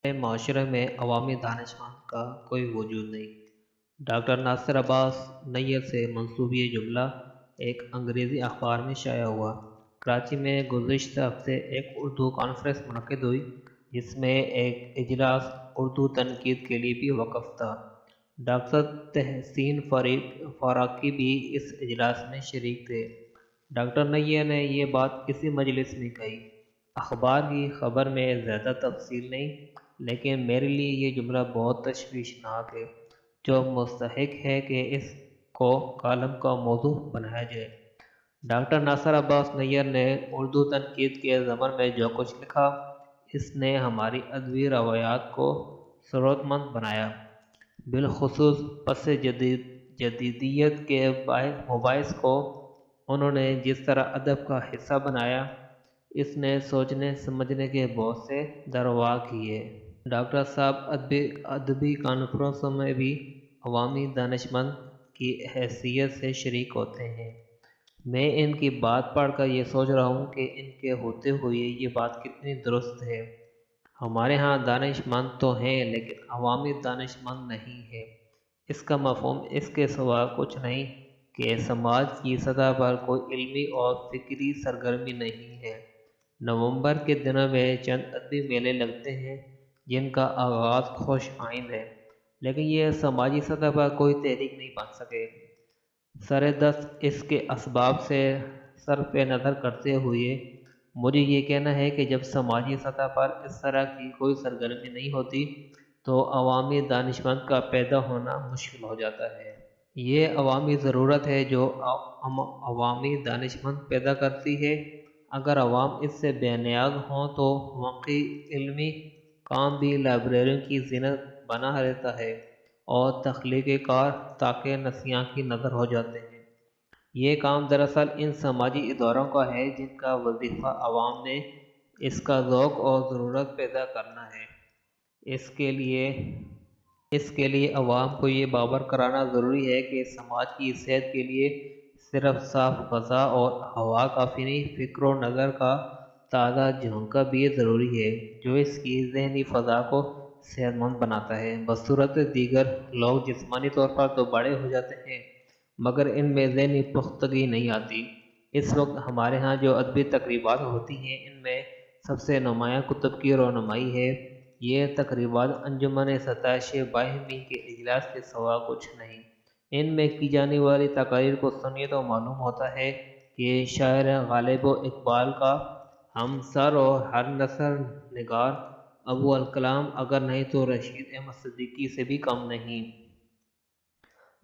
معاشرے میں عوامی دانشمند کا کوئی وجود نہیں۔ ڈاکٹر ناصر عباس نیّر سے منسوب یہ جملہ ایک انگریزی اخبار میں شائع ہوا۔ کراچی میں گزشتہ ہفتے ایک اردو کانفرنس منعقد ہوئی، جس میں ایک اجلاس اردو تنقید کے لیے بھی وقف تھا۔ ڈاکٹر تحسین فاروقی بھی اس اجلاس میں شریک تھے۔ ڈاکٹر نیّر نے یہ بات اسی مجلس میں کہی۔ اخبار کی خبر میں زیادہ تفصیل نہیں، لیکن میرے لیے یہ جملہ بہت تشویشناک ہے، جو مستحق ہے کہ اس کو کالم کا موضوع بنایا جائے۔ ڈاکٹر ناصر عباس نیّر نے اردو تنقید کے ضمن میں جو کچھ لکھا، اس نے ہماری ادبی روایات کو ثروت مند بنایا۔ بالخصوص پس جدیدیت کے مباحث کو انہوں نے جس طرح ادب کا حصہ بنایا، اس نے سوچنے سمجھنے کے بہت سے دروا کیے۔ ڈاکٹر صاحب ادبی کانفرنسوں میں بھی عوامی دانشمند کی حیثیت سے شریک ہوتے ہیں۔ میں ان کی بات پڑھ کر یہ سوچ رہا ہوں کہ ان کے ہوتے ہوئے یہ بات کتنی درست ہے۔ ہمارے ہاں دانشمند تو ہیں، لیکن عوامی دانشمند نہیں ہے۔ اس کا مفہوم اس کے سوا کچھ نہیں کہ سماج کی سطح پر کوئی علمی اور فکری سرگرمی نہیں ہے۔ نومبر کے دنوں میں چند ادبی میلے لگتے ہیں، جن کا آغاز خوش آئند ہے، لیکن یہ سماجی سطح پر کوئی تحریک نہیں بن سکے۔ سر دست اس کے اسباب سے صرف نظر کرتے ہوئے مجھے یہ کہنا ہے کہ جب سماجی سطح پر اس طرح کی کوئی سرگرمی نہیں ہوتی تو عوامی دانشمند کا پیدا ہونا مشکل ہو جاتا ہے۔ یہ عوامی ضرورت ہے جو عوامی دانشمند پیدا کرتی ہے۔ اگر عوام اس سے بے نیاز ہوں تو واقعی علمی کام بھی لائبریریوں کی زینت بنا رہتا ہے اور تخلیقی کار تاکہ نسیاں کی نظر ہو جاتے ہیں۔ یہ کام دراصل ان سماجی اداروں کا ہے جن کا وظیفہ عوام میں اس کا ذوق اور ضرورت پیدا کرنا ہے۔ اس کے لیے عوام کو یہ باور کرانا ضروری ہے کہ سماج کی صحت کے لیے صرف صاف غذا اور ہوا کافی نہیں، فکر و نظر کا تازہ جھونکا بھی ضروری ہے، جو اس کی ذہنی فضا کو صحت مند بناتا ہے۔ بصورت دیگر لوگ جسمانی طور پر تو بڑے ہو جاتے ہیں، مگر ان میں ذہنی پختگی نہیں آتی۔ اس وقت ہمارے ہاں جو ادبی تقریبات ہوتی ہیں، ان میں سب سے نمایاں کتب کی رونمائی ہے۔ یہ تقریبات انجمن ستائش باہمی کے اجلاس کے سوا کچھ نہیں۔ ان میں کی جانے والی تقاریر کو سنیے تو معلوم ہوتا ہے کہ شاعر غالب و اقبال کا ہمسر اور ہر نثر نگار ابو الکلام اگر نہیں تو رشید احمد صدیقی سے بھی کم نہیں۔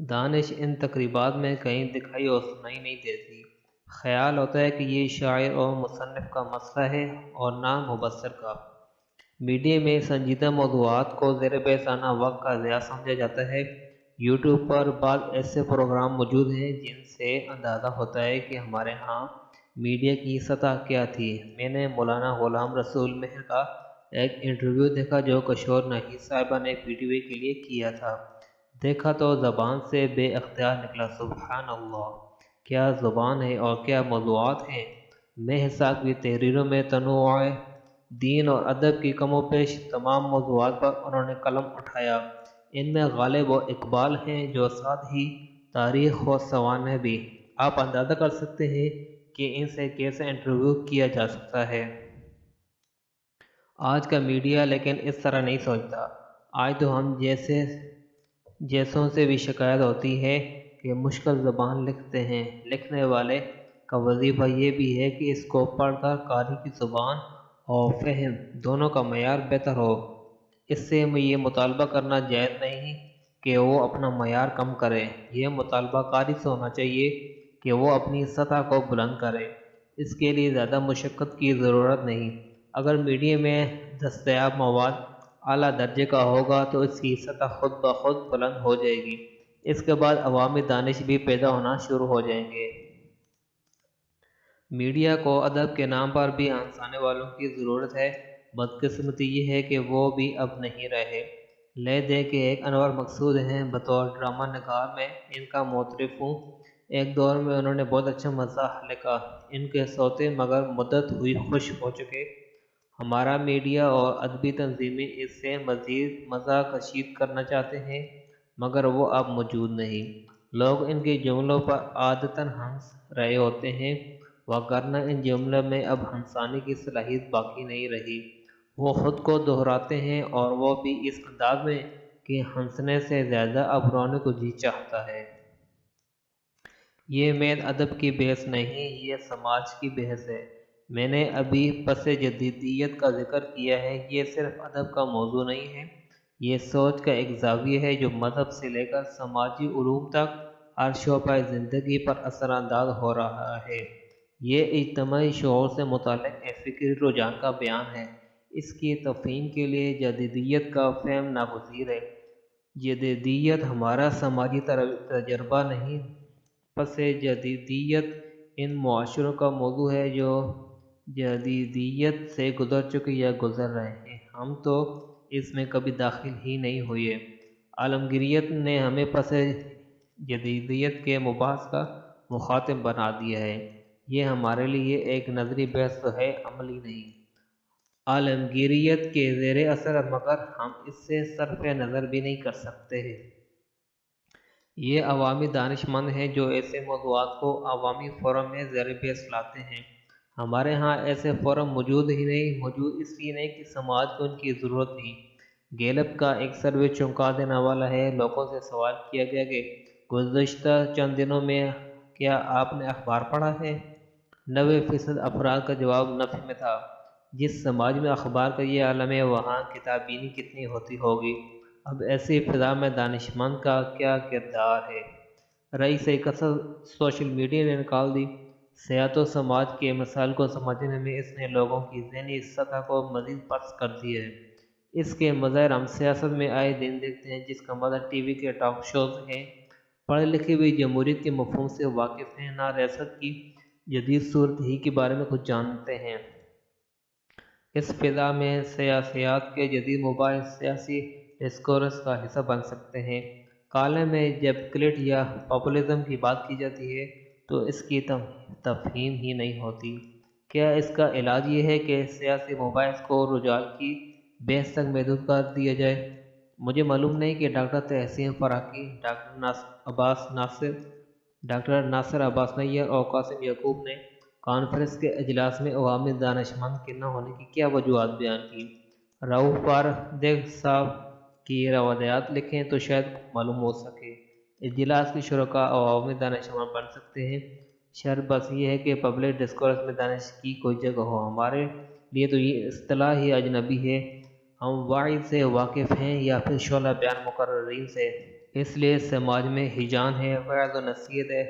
دانش ان تقریبات میں کہیں دکھائی اور سنائی نہیں دیتی۔ خیال ہوتا ہے کہ یہ شاعر اور مصنف کا مسئلہ ہے اور نہ مبصر کا۔ میڈیا میں سنجیدہ موضوعات کو زیر بحث آنا وقت کا ضیاع سمجھا جاتا ہے۔ یوٹیوب پر بعض ایسے پروگرام موجود ہیں جن سے اندازہ ہوتا ہے کہ ہمارے ہاں میڈیا کی سطح کیا تھی۔ میں نے مولانا غلام رسول مہر کا ایک انٹرویو دیکھا جو کشور نحیس صاحبہ نے پی ٹی وی کے لیے کیا تھا۔ دیکھا تو زبان سے بے اختیار نکلا، سبحان اللہ! کیا زبان ہے اور کیا موضوعات ہیں! میں حساب کی تحریروں میں تنوع دین اور ادب کی کم و بیش تمام موضوعات پر انہوں نے قلم اٹھایا۔ ان میں غالب و اقبال ہیں جو ساتھ ہی تاریخ و سوانح بھی۔ آپ اندازہ کر سکتے ہیں کہ ان سے کیسے انٹرویو کیا جا سکتا ہے۔ آج کا میڈیا لیکن اس طرح نہیں سوچتا۔ آج تو ہم جیسوں سے بھی شکایت ہوتی ہے کہ مشکل زبان لکھتے ہیں۔ لکھنے والے کا وظیفہ یہ بھی ہے کہ اس کو پڑھ کر قاری کی زبان اور فہم دونوں کا معیار بہتر ہو۔ اس سے یہ مطالبہ کرنا جائز نہیں کہ وہ اپنا معیار کم کرے۔ یہ مطالبہ قاری سے ہونا چاہیے کہ وہ اپنی سطح کو بلند کرے۔ اس کے لیے زیادہ مشقت کی ضرورت نہیں۔ اگر میڈیا میں دستیاب مواد اعلیٰ درجے کا ہوگا تو اس کی سطح خود بخود بلند ہو جائے گی۔ اس کے بعد عوامی دانش بھی پیدا ہونا شروع ہو جائیں گے۔ میڈیا کو ادب کے نام پر بھی ہنسانے والوں کی ضرورت ہے۔ بدقسمتی یہ ہے کہ وہ بھی اب نہیں رہے۔ لے دے کے ایک انور مقصود ہیں، بطور ڈرامہ نگار میں ان کا معترف ہوں۔ ایک دور میں انہوں نے بہت اچھا مزاح لکھا۔ ان کے سوتے مگر مدت ہوئی خشک ہو چکے۔ ہمارا میڈیا اور ادبی تنظیمیں اس سے مزید مزہ کشید کرنا چاہتے ہیں، مگر وہ اب موجود نہیں۔ لوگ ان کے جملوں پر عادتاً ہنس رہے ہوتے ہیں، وگرنہ ان جملوں میں اب ہنسانے کی صلاحیت باقی نہیں رہی۔ وہ خود کو دہراتے ہیں، اور وہ بھی اس انداز میں کہ ہنسنے سے زیادہ اب رونے کو جی چاہتا ہے۔ یہ محض ادب کی بحث نہیں، یہ سماج کی بحث ہے۔ میں نے ابھی پس جدیدیت کا ذکر کیا ہے، یہ صرف ادب کا موضوع نہیں ہے، یہ سوچ کا ایک زاویہ ہے جو مذہب سے لے کر سماجی علوم تک ہر شعبہ زندگی پر اثر انداز ہو رہا ہے۔ یہ اجتماعی شعور سے متعلق ایک فکری رجحان کا بیان ہے۔ اس کی تفہیم کے لیے جدیدیت کا فہم ناگزیر ہے۔ جدیدیت ہمارا سماجی تجربہ نہیں، پس جدیدیت ان معاشروں کا موضوع ہے جو جدیدیت سے گزر چکے یا گزر رہے ہیں۔ ہم تو اس میں کبھی داخل ہی نہیں ہوئے۔ عالمگیریت نے ہمیں پس جدیدیت کے مباحث کا مخاطب بنا دیا ہے۔ یہ ہمارے لیے ایک نظری بحث تو ہے، عملی نہیں۔ عالمگیریت کے زیر اثر مگر ہم اس سے صرف نظر بھی نہیں کر سکتے۔ یہ عوامی دانش مند ہیں جو ایسے موضوعات کو عوامی فورم میں زیر بحث لاتے ہیں۔ ہمارے ہاں ایسے فورم موجود ہی نہیں، موجود اس لیے نہیں کہ سماج کو ان کی ضرورت نہیں۔ گیلپ کا ایک سروے چونکا دینے والا ہے۔ لوگوں سے سوال کیا گیا کہ گزشتہ چند دنوں میں کیا آپ نے اخبار پڑھا ہے؟ 90% افراد کا جواب نفی میں تھا۔ جس سماج میں اخبار کا یہ عالم ہے، وہاں کتاب بینی کتنی ہوتی ہوگی؟ اب ایسی فضا میں دانشمند کا کیا کردار ہے؟ رئیس کثرت سوشل میڈیا نے نکال دی۔ سیاحت و سماج کے مسائل کو سمجھنے میں اس نے لوگوں کی ذہنی سطح کو مزید پست کر دیا ہے۔ اس کے مظاہر ہم سیاست میں آئے دن دیکھتے ہیں، جس کا مطلب ٹی وی کے ٹاک شوز ہیں۔ پڑھے لکھے بھی جمہوریت کے مفہوم سے واقف ہیں، نہ ریاست کی جدید صورت ہی کے بارے میں کچھ جانتے ہیں۔ اس فضا میں سیاسیات کے جدید مباحث سیاسی ڈسکورس کا حصہ بن سکتے ہیں۔ کالم میں جب کلٹ یا پاپولزم کی بات کی جاتی ہے تو اس کی تفہیم ہی نہیں ہوتی۔ کیا اس کا علاج یہ ہے کہ سیاسی مباحث کو رجال کی بحث تک محدود کر دیا جائے؟ مجھے معلوم نہیں کہ ڈاکٹر تحسین فراقی، ڈاکٹر ناصر عباس نیّر اور قاسم یعقوب نے کانفرنس کے اجلاس میں عوامی دانشمند کے نہ ہونے کی کیا وجوہات بیان کی۔ رؤف پردیگ صاحب کی روایات لکھیں تو شاید معلوم ہو سکے۔ اجلاس کے شرکاء عوامی دانشمند بن سکتے ہیں، شرط بس یہ ہے کہ پبلک ڈسکورس میں دانش کی کوئی جگہ ہو۔ ہمارے لیے تو یہ اصطلاح ہی اجنبی ہے۔ ہم واعظ سے واقف ہیں یا پھر شعلہ بیان مقررین سے۔ اس لیے سماج میں ہیجان ہے، وعظ و نصیحت ہے،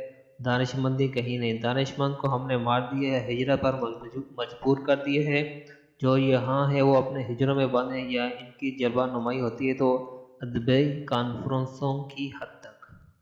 دانش مندی کہیں نہیں۔ دانش مند کو ہم نے مار دیا ہے، ہجرت پر مجبور کر دیا ہے۔ جو یہاں ہے وہ اپنے ہجروں میں بند ہیں، یا ان کی جلوہ نمائی ہوتی ہے تو ادبی کانفرنسوں کی حد